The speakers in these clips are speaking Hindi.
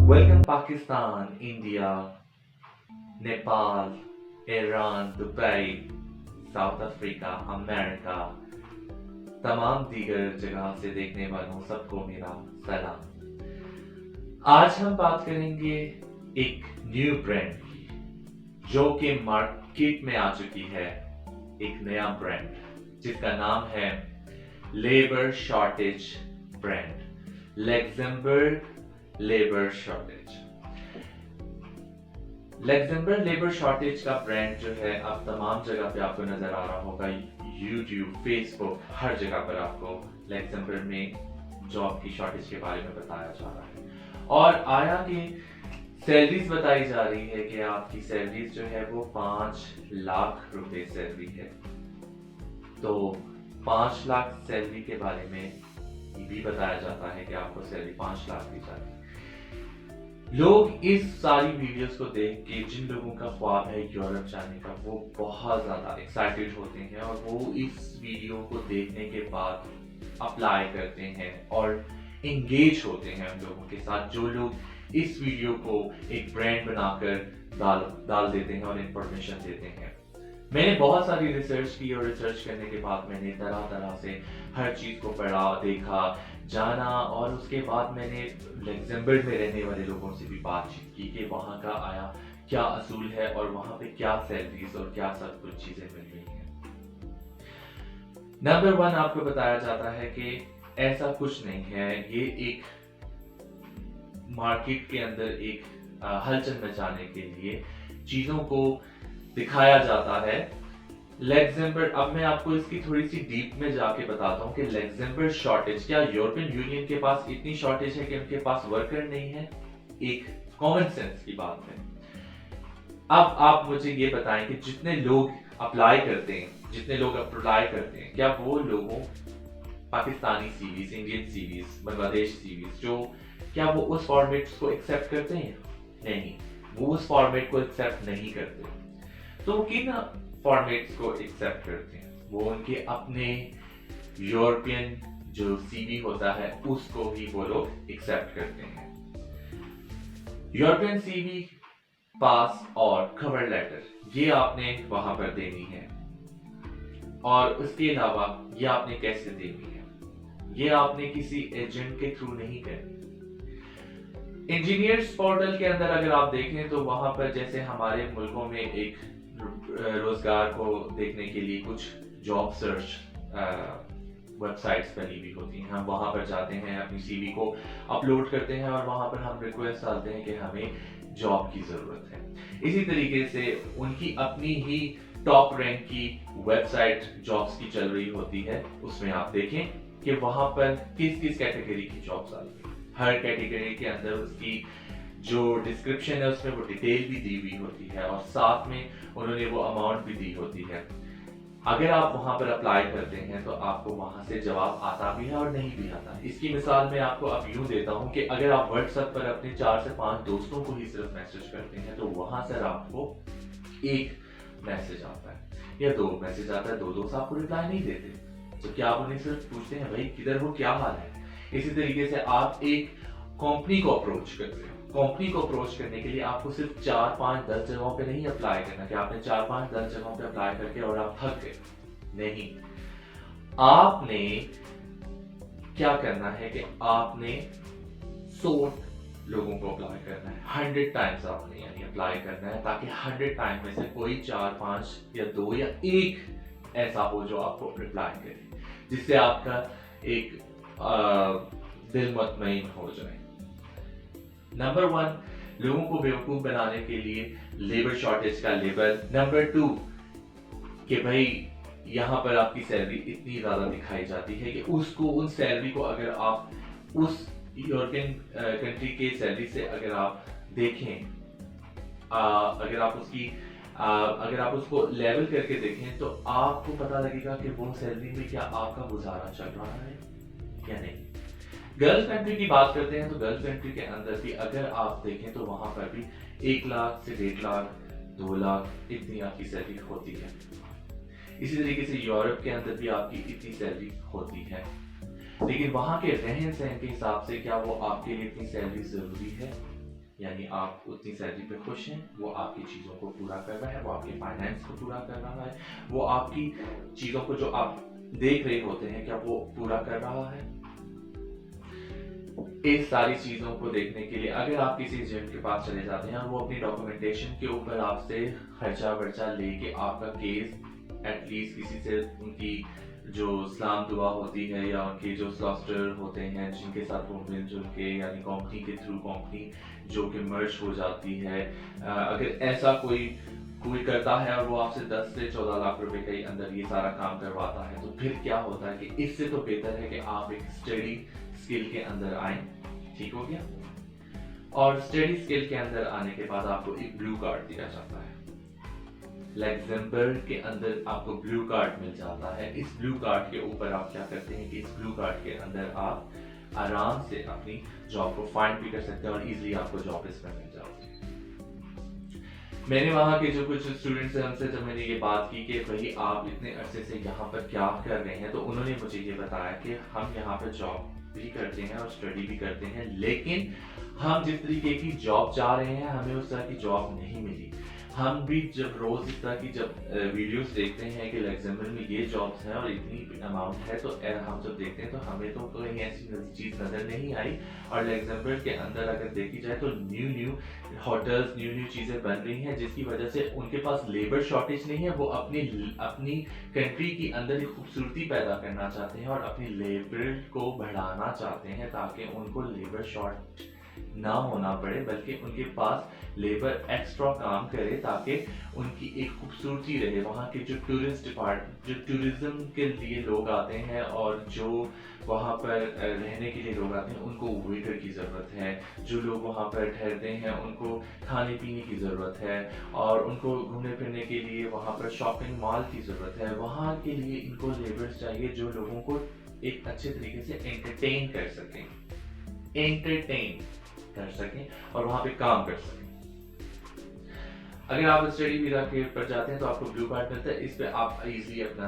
Welcome Pakistan, India, Nepal, Iran, Dubai, south Africa, America, तमाम दीगर जगह से देखने वालों सबको मेरा सलाम। आज हम बात करेंगे एक न्यू ब्रांड की, जो कि मार्केट में आ चुकी है। एक नया ब्रांड जिसका नाम है labour shortage brand, Luxembourg labour shortage. Luxembourg labour shortage का ब्रांड जो है अब तमाम जगह पे आपको नजर आ रहा होगा। यूट्यूब, फेसबुक, हर जगह पर आपको लग्जमबर्ग में जॉब की शॉर्टेज के बारे में बताया जा रहा है। और आया कि सैलरीज बताई जा रही है कि आपकी सैलरीज जो है वो 5 लाख रुपए सैलरी है। तो 5 लाख सैलरी के बारे में ये भी बताया जाता है कि आपको सैलरी 5 लाख दी जाती है। लोग इस सारी वीडियोस को देख के, जिन लोगों का ख्वाब है यूरोप जाने का, वो बहुत ज्यादा एक्साइटेड होते हैं और वो इस वीडियो को देखने के बाद अप्लाई करते हैं और एंगेज होते हैं उन लोगों के साथ, जो लोग इस वीडियो को एक ब्रांड बनाकर डाल देते हैं और इंफॉर्मेशन देते हैं। मैंने बहुत सारी रिसर्च की और रिसर्च करने के बाद मैंने तरह तरह से हर चीज को पढ़ा, देखा, जाना और उसके बाद मैंने लग्जमबर्ग में रहने वाले लोगों से भी बातचीत की कि वहाँ का आया क्या असूल है और वहाँ पे क्या सैलरीज और क्या सब कुछ चीजें मिल रही हैं। नंबर 1 आपको बताया जाता है कि ऐसा कुछ नहीं है। ये एक मार्केट के अंदर एक हलचल मचाने के लिए चीजों को दिखाया जाता है। लग्जमबर्ग, अब मैं आपको इसकी थोड़ी सी डीप में जाके बताता हूँ कि लग्जमबर्ग शॉर्टेज, क्या यूरोपियन यूनियन के पास इतनी शॉर्टेज है कि उनके पास वर्कर नहीं है? एक कॉमन सेंस की बात है। अब आप मुझे ये बताएं कि जितने लोग अप्लाई करते हैं, क्या वो लोगों Pakistani CVs, Indian CVs, Bangladesh CVs, जो क्या वो उस फॉर्मेट को एक्सेप्ट करते हैं? नहीं, वो उस फॉर्मेट को एक्सेप्ट नहीं करते। तो किन फॉर्मेट्स को एक्सेप्ट करते हैं? वो उनके अपने यूरोपियन जो सीवी होता है उसको ही वो लोग एक्सेप्ट करते हैं। यूरोपियन सीवी, पास और कवर लेटर ये आपने वहां पर देनी है। और उसके अलावा ये आपने कैसे देनी है? ये आपने किसी एजेंट के थ्रू नहीं करनी। इंजीनियर्स पोर्टल के अंदर अगर आप देखें तो वहां पर जैसे हमारे मुल्कों में एक रोजगार को देखने के लिए कुछ जॉब सर्च वेबसाइट्स बनी हुई होती हैं। हम वहां पर जाते हैं, अपनी सीवी को अपलोड करते हैं और वहां पर हम रिक्वेस्ट डालते हैं कि हमें जॉब की जरूरत है। इसी तरीके से उनकी अपनी ही टॉप रैंक की वेबसाइट जॉब्स की चल रही होती है। उसमें आप देखें कि वहां पर किस किस कैटेगरी की जॉब्स आ रही है। हर कैटेगरी के अंदर उसकी जो डिस्क्रिप्शन है उसमें वो डिटेल भी दी हुई होती है और साथ में उन्होंने वो अमाउंट भी दी होती है। अगर आप वहां पर अप्लाई करते हैं तो आपको वहां से जवाब आता भी है और नहीं भी आता। इसकी मिसाल मैं आपको अब यूं देता हूं कि अगर आप व्हाट्सएप पर अपने 4 से 5 दोस्तों को ही सिर्फ मैसेज करते हैं तो वहां से आपको एक मैसेज आता है या 2 मैसेज आता है। 2 दोस्त आपको रिप्लाई नहीं देते, तो क्या आप उन्हें सिर्फ पूछते हैं भाई किधर हो, क्या हाल है? इसी तरीके से आप एक कंपनी को अप्रोच करते हैं। कंपनी को अप्रोच करने के लिए आपको सिर्फ 4, 5, 10 जगहों पे नहीं अप्लाई करना कि आपने 4, 5, 10 जगहों पे अप्लाई करके और आप थक गए। नहीं, आपने क्या करना है कि आपने 100 लोगों को अप्लाई करना है। 100 टाइम्स आपने यानी अप्लाई करना है, ताकि 100 टाइम में से कोई 4, 5 या 2 या 1 ऐसा हो जो आपको रिप्लाई करे, जिससे आपका एक दिल मुतमईन हो जाए। नंबर 1, लोगों को बेवकूफ बनाने के लिए लेबर शॉर्टेज का लेबल। नंबर 2, कि भाई यहाँ पर आपकी सैलरी इतनी ज्यादा दिखाई जाती है कि उसको, उन सैलरी को अगर आप उस यूरोपियन कंट्री के सैलरी से अगर आप देखें, अगर आप उसको लेवल करके देखें तो आपको पता लगेगा कि वो सैलरी में क्या आपका गुजारा चल रहा है या नहीं। गल्फ कंट्री की बात करते हैं तो गल्फ कंट्री के अंदर भी अगर आप देखें तो वहां पर भी 1 लाख से 1.5 लाख, 2 लाख इतनी आपकी सैलरी होती है। इसी तरीके से यूरोप के अंदर भी आपकी इतनी सैलरी होती है। लेकिन वहां के रहन सहन के हिसाब से क्या वो आपके लिए इतनी सैलरी जरूरी है? यानी आप उतनी सैलरी पे खुश हैं, वो आपकी चीज़ों को पूरा कर रहा है, वो आपके फाइनेंस को पूरा कर रहा है, वो आपकी चीज़ों को जो आप देख रहे होते हैं क्या वो पूरा कर रहा है। इस सारी चीज़ों को देखने के लिए अगर आप किसी एजेंट के पास चले जाते हैं और वो अपनी डॉक्यूमेंटेशन के ऊपर आपसे खर्चा वर्चा लेके आपका केस एटलीस्ट किसी से उनकी जो इस्लाम दुआ होती है या उनके जो सॉफ्टवेयर होते हैं जिनके साथ वो मिलजुल के यानी कंपनी के थ्रू कंपनी जो कि मर्ज हो जाती है, अगर ऐसा कोई कोई करता है और वो आपसे 10 से 14 लाख रुपए के अंदर ये सारा काम करवाता है, तो फिर क्या होता है कि इससे तो बेहतर है कि आप एक स्टडी स्किल के अंदर आए। ठीक हो गया। और स्टडी स्किल के अंदर आने के बाद आपको एक ब्लू कार्ड दिया जाता है। लग्जमबर्ग के अंदर आपको ब्लू कार्ड मिल जाता है। इस ब्लू कार्ड के ऊपर आप क्या करते हैं कि इस ब्लू कार्ड के अंदर आप आराम से अपनी जॉब को फाइंड भी कर सकते हैं और इजीली आपको जॉब इसमें मिल जाती है। मैंने वहाँ के जो कुछ स्टूडेंट्स हैं उनसे जब मैंने ये बात की कि भाई आप इतने अरसे से यहाँ पर क्या कर रहे हैं, तो उन्होंने मुझे ये बताया कि हम यहाँ पर जॉब भी करते हैं और स्टडी भी करते हैं, लेकिन हम जिस तरीके की जॉब चाह रहे हैं हमें उस तरह की जॉब नहीं मिली। हम भी जब रोज इस तरह की जब वीडियोस देखते हैं कि लग्जमबर्ग में ये जॉब्स हैं और इतनी अमाउंट है, तो हम जब देखते हैं तो हमें तो कोई ऐसी चीज़ नज़र नहीं आई। और लग्जमबर्ग के अंदर अगर देखी जाए तो न्यू होटल्स, न्यू चीज़ें बन रही हैं जिसकी वजह से उनके पास लेबर शॉर्टेज नहीं है। वो अपनी कंट्री के अंदर एक खूबसूरती पैदा करना चाहते हैं और अपनी लेबर को बढ़ाना चाहते हैं ताकि उनको लेबर शॉर्ट ना होना पड़े, बल्कि उनके पास लेबर एक्स्ट्रा काम करे ताकि उनकी एक खूबसूरती रहे। वहाँ के जो टूरिज्म के लिए लोग आते हैं और जो वहाँ पर रहने के लिए लोग आते हैं उनको वेटर की ज़रूरत है, जो लोग वहाँ पर ठहरते हैं उनको खाने पीने की ज़रूरत है और उनको घूमने फिरने के लिए वहाँ पर शॉपिंग मॉल की ज़रूरत है। वहाँ के लिए इनको लेबर्स चाहिए जो लोगों को एक अच्छे तरीके से एंटरटेन कर सकें और वहाँ पे काम कर सकें। अगर आप स्टडी वीजा के पर जाते हैं तो आपको ब्लू कार्ड मिलता है। इस पे आप इजीली अपना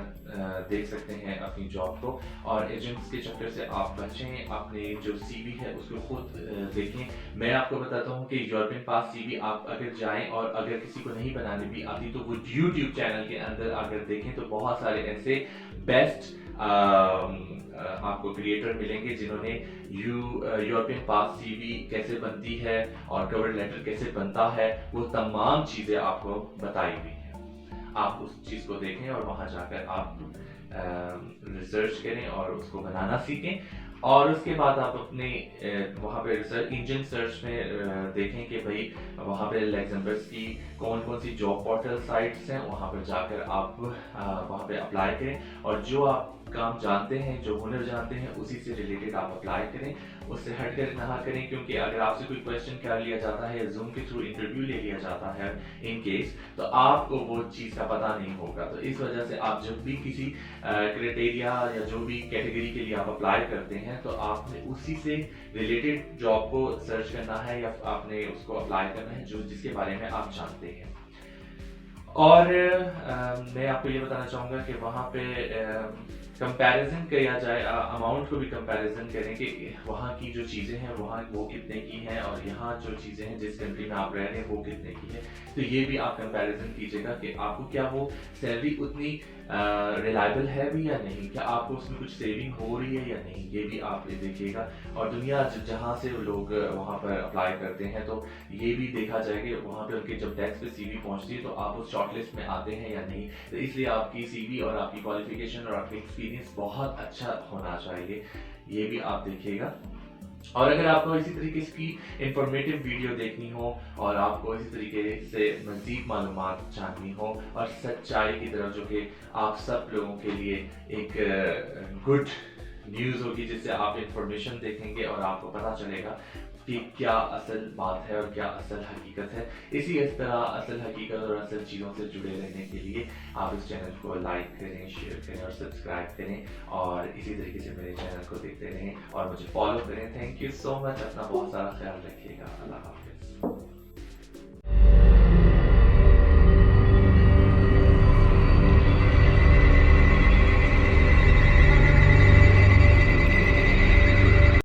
देख सकते हैं अपनी जॉब को, और एजेंट्स के चक्कर से आप बचें। अपने जो सीवी है उसको खुद देखें। मैं आपको बताता हूँ कि यूरोपियन पास सीवी आप अगर जाएं और अगर किसी को नहीं बनाने भी आती तो वो यूट्यूब चैनल के अंदर अगर देखें तो बहुत सारे ऐसे बेस्ट आपको क्रिएटर मिलेंगे जिन्होंने यूरोपियन पास सीवी कैसे बनती है और कवर लेटर कैसे बनता है, वो तमाम चीज़ें आपको बताई हुई हैं। आप उस चीज़ को देखें और वहाँ जाकर आप रिसर्च करें और उसको बनाना सीखें। और उसके बाद आप अपने वहाँ पे रिसर्च इंजन सर्च में देखें कि भाई वहाँ पे लग्जमबर्ग की कौन कौन सी जॉब पोर्टल साइट्स हैं, वहाँ पर जाकर आप वहाँ पे अप्लाई करें और जो आप काम जानते हैं, जो हुनर जानते हैं, उसी से रिलेटेड आप अप्लाई करें। उससे हटकर ना करें, क्योंकि अगर आपसे कोई क्वेश्चन कर लिया जाता है या जूम के थ्रू इंटरव्यू ले लिया जाता है इन केस, तो आपको वो चीज़ का पता नहीं होगा। तो इस वजह से आप जब भी किसी क्राइटेरिया या जो भी कैटेगरी के लिए आप अप्लाई करते हैं तो आपने उसी से रिलेटेड जॉब को सर्च करना है या आपने उसको अप्लाई करना है जो जिसके बारे में आप जानते हैं। और मैं आपको ये बताना चाहूँगा कि वहाँ पे कंपैरिजन किया जाए, अमाउंट को भी कंपैरिजन करें कि वहाँ की जो चीज़ें हैं वहाँ वो कितने की हैं और यहाँ जो चीज़ें हैं जिस कंट्री में आप रह रहे हैं वो कितने की है। तो ये भी आप कंपैरिजन कीजिएगा कि आपको क्या वो सैलरी उतनी रिलायबल है भी या नहीं, क्या आपको उसमें कुछ सेविंग हो रही है या नहीं, ये भी आप देखिएगा। और दुनिया जहाँ से लोग वहाँ पर अप्लाई करते हैं तो ये भी देखा जाए कि वहाँ पे उनके जब डेस्क पे सीवी पहुँचती है तो आप उस शॉर्टलिस्ट में आते हैं या नहीं। तो इसलिए आपकी सीवी और आपकी क्वालिफिकेशन और आपकी एक्सपीरियंस बहुत अच्छा होना चाहिए, ये भी आप देखिएगा। और अगर आपको इसी तरीके की इंफॉर्मेटिव वीडियो देखनी हो और आपको इसी तरीके से मज़ीद मालूमात जाननी हो और सच्चाई की तरफ जो कि आप सब लोगों के लिए एक गुड न्यूज़ होगी जिससे आप इंफॉर्मेशन देखेंगे और आपको पता चलेगा कि क्या असल बात है और क्या असल हकीकत है। इस तरह असल हकीकत और असल चीज़ों से जुड़े रहने के लिए आप इस चैनल को लाइक करें, शेयर करें और सब्सक्राइब करें और इसी तरीके से मेरे चैनल को देखते रहें और मुझे फॉलो करें। Thank you so much. अपना बहुत सारा ख्याल रखिएगा। अल्लाह हाफ़िज़।